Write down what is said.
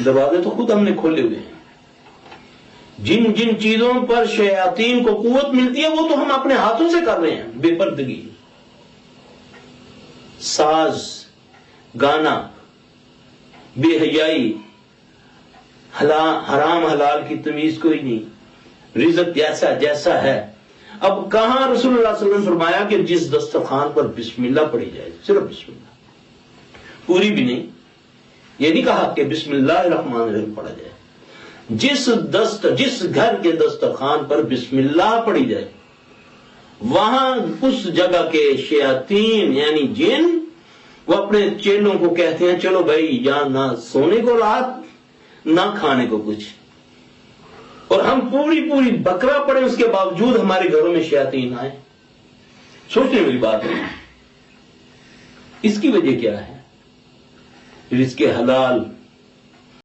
دروازے تو خود ہم نے کھولے ہوئے ہیں. جن جن چیزوں پر شیاطین کو قوت ملتی ہے وہ تو ہم اپنے ہاتھوں سے کر رہے ہیں. بے پردگی، ساز، گانا، بے حیائی، حرام حلال کی تمیز کوئی نہیں، رزق جیسا جیسا ہے. اب کہاں رسول اللہ صلی اللہ علیہ وسلم نے فرمایا کہ جس دسترخوان پر بسم اللہ پڑھی جائے، صرف بسم اللہ، پوری بھی نہیں. یہ نہیں کہا کہ بسم اللہ الرحمن الرحیم پڑھا جائے. جس گھر کے دسترخوان پر بسم اللہ پڑھی جائے وہاں اس جگہ کے شیاطین یعنی جن وہ اپنے چیلوں کو کہتے ہیں چلو بھائی یہاں نہ سونے کو رات نہ کھانے کو کچھ، اور ہم پوری بکرا پڑے اس کے باوجود ہمارے گھروں میں شیاطین آئے. سوچنے والی بات ہے. اس کی وجہ کیا ہے؟ رزق حلال